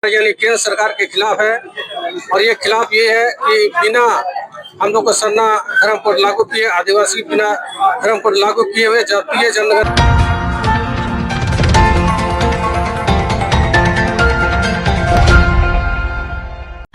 यानी केंद्र सरकार के खिलाफ है। और ये खिलाफ ये है कि बिना हम लोग को सरना धर्म कोड लागू किए, आदिवासी बिना धर्म कोड लागू किए हुए जातीय जनगणना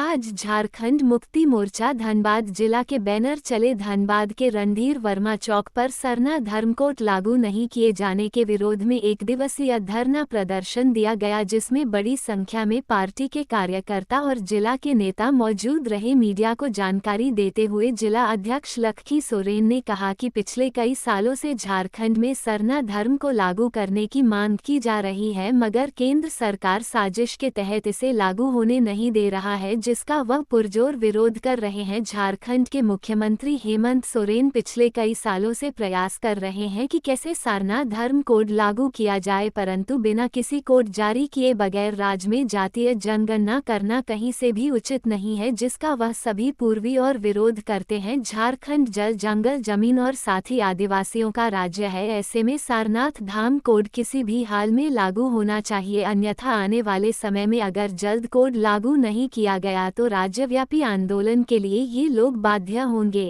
आज झारखंड मुक्ति मोर्चा धनबाद जिला के बैनर चले। धनबाद के रणधीर वर्मा चौक पर सरना धर्म कोड लागू नहीं किए जाने के विरोध में एक दिवसीय धरना प्रदर्शन दिया गया, जिसमें बड़ी संख्या में पार्टी के कार्यकर्ता और जिला के नेता मौजूद रहे। मीडिया को जानकारी देते हुए जिला अध्यक्ष लखी सोरेन ने कहा कि पिछले कई सालों से झारखंड में सरना धर्म को लागू करने की मांग की जा रही है, मगर केंद्र सरकार साजिश के तहत इसे लागू होने नहीं दे रहा है, जिसका वह पुरजोर विरोध कर रहे हैं। झारखंड के मुख्यमंत्री हेमंत सोरेन पिछले कई सालों से प्रयास कर रहे हैं कि कैसे सरना धर्म कोड लागू किया जाए, परंतु बिना किसी कोड जारी किए बगैर राज्य में जातीय जनगणना करना कहीं से भी उचित नहीं है, जिसका वह सभी पूर्वी और विरोध करते हैं। झारखंड जल, जंगल, जमीन और साथ ही आदिवासियों का राज्य है। ऐसे में सारनाथ धाम कोड किसी भी हाल में लागू होना चाहिए, अन्यथा आने वाले समय में अगर जल्द कोड लागू नहीं किया गया तो राज्यव्यापी आंदोलन के लिए ये लोग बाध्य होंगे।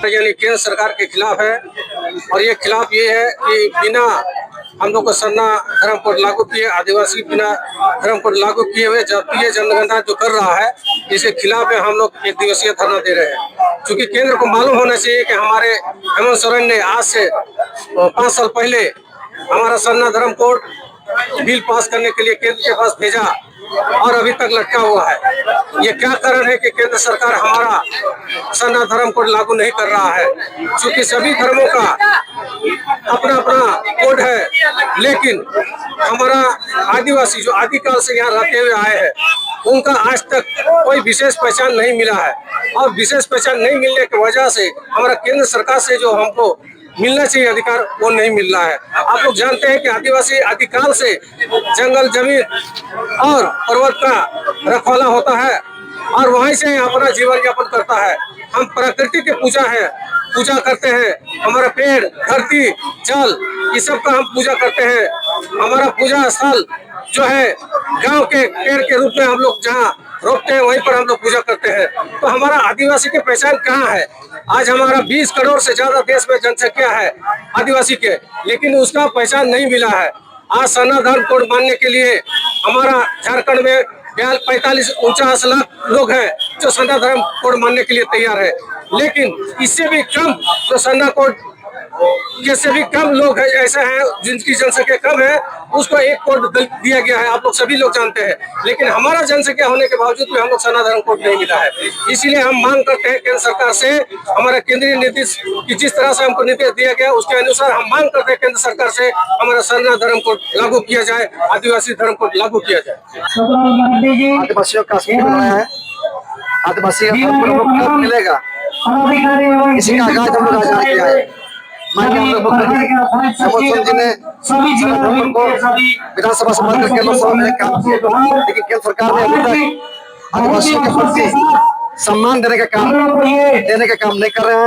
यानी केंद्र सरकार के खिलाफ है। और ये खिलाफ ये है कि बिना हम लोग को सरना धर्म कोड लागू किए, आदिवासी बिना धर्म कोड लागू किए हुए जातीय जनगणना जो कर रहा है, इसके खिलाफ हम लोग एक दिवसीय धरना दे रहे हैं। क्योंकि केंद्र को मालूम होना चाहिए कि हमारे हेमंत सोरेन ने आज से 5 साल पहले हमारा सरना धर्म कोड बिल पास करने के लिए केंद्र के पास भेजा और अभी तक लटका हुआ है। ये क्या कारण है कि केंद्र सरकार हमारा सरना धर्म कोड लागू नहीं कर रहा है? क्योंकि सभी धर्मों का अपना अपना कोड है, लेकिन हमारा आदिवासी जो आदिकाल से यहाँ रहते हुए आए हैं, उनका आज तक कोई विशेष पहचान नहीं मिला है। और विशेष पहचान नहीं मिलने की वजह से हमारा केंद्र सरकार से जो हमको मिलना चाहिए अधिकार, वो नहीं मिल रहा है। आप लोग जानते हैं कि आदिवासी आदिकाल से जंगल, जमीन और पर्वत का रखवाला होता है और वहीं से अपना जीवन यापन करता है। हम प्रकृति की पूजा करते हैं। हमारा पेड़, धरती, जल, ये सब का हम पूजा करते हैं। हमारा पूजा स्थल जो है गांव के पेड़ के रूप में हम लोग जहाँ रोकते हैं वहीं पर हम लोग पूजा करते हैं। तो हमारा आदिवासी की पहचान कहाँ है? आज हमारा 20 करोड़ से ज्यादा देश में जनसंख्या है आदिवासी के, लेकिन उसका पहचान नहीं मिला है। आज सरना धर्म कोड मानने के लिए हमारा झारखंड में 45-49 लाख लोग हैं जो सरना धर्म कोड मानने के लिए तैयार है, लेकिन इससे भी कम जो सरना कोड से भी कम लोग ऐसे हैं जिनकी जनसंख्या कम है, उसको एक कोड दिया गया है। आप लोग सभी लोग जानते हैं, लेकिन हमारा जनसंख्या होने के बावजूद भी हम लोग सरना धर्म कोड नहीं मिला है। इसीलिए हम मांग करते हैं केंद्र सरकार से, हमारा केंद्रीय नीतीश की जिस तरह से हमको निर्देश दिया गया उसके अनुसार हम मांग करते हैं केंद्र सरकार से हमारा सरना धर्म कोड लागू किया जाए, आदिवासी धर्म कोड लागू किया जाए। आदिवासियों का है, आदिवासी का मिलेगा, इसी का आगाज हम लोग आजाद किया है। मुख्यमंत्री जी ने विधानसभा से बंद करके लोकसभा में काम किया, लेकिन केंद्र सरकार ने अभी तक आदिवासियों के प्रति सम्मान देने का काम नहीं कर रहे हैं।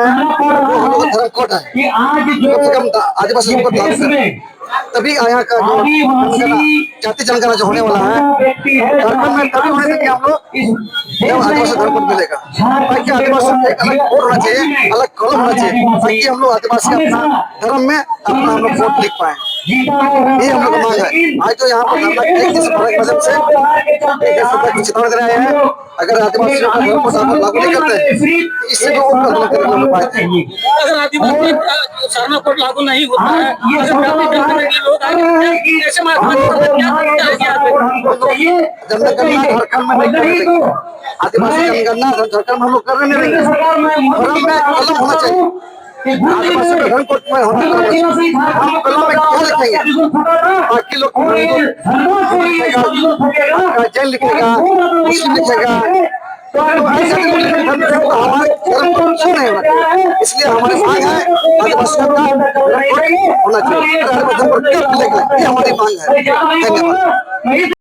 वो धर्म कोड है, कम से कम आदिवासी को लागू करें, तभी यहाँ का जो जाति जनगणना जो होने वाला है झारखंड में, तभी होने से हम लोग आदिवासी धर्म कोड मिलेगा। ताकि आदिवासी एक अलग कोड होना चाहिए, अलग कॉलम होना चाहिए, ताकि हम लोग आदिवासी अपना धर्म में अपना हम लोग वोट लिख पाए। ये हम लोग मांग है। आज तो यहाँ पर चेतावनी दे रहे हैं, अगर आदिवासियों का धर्म कोड लागू नहीं करते इससे भी अगर आदिवासी सरना कोड लागू नहीं होता है, जनगणना झारखंड में नहीं करेंगे, आदिवासी जनगणना झारखंड में हम लोग करने नहीं देंगे। धर्म में अलग होना चाहिए, आदिवासी का धर्म कोड में होना चाहिए। हम कलम में क्या लिखेंगे? बाकी लोग जैन लिखेगा, मुस्लिम लिखेगा, तो ऐसे हमारे धर्म को क्यों नहीं होना? इसलिए हमारी मांग है आदिवासियों का होना चाहिए, ये हमारी मांग है। धन्यवाद।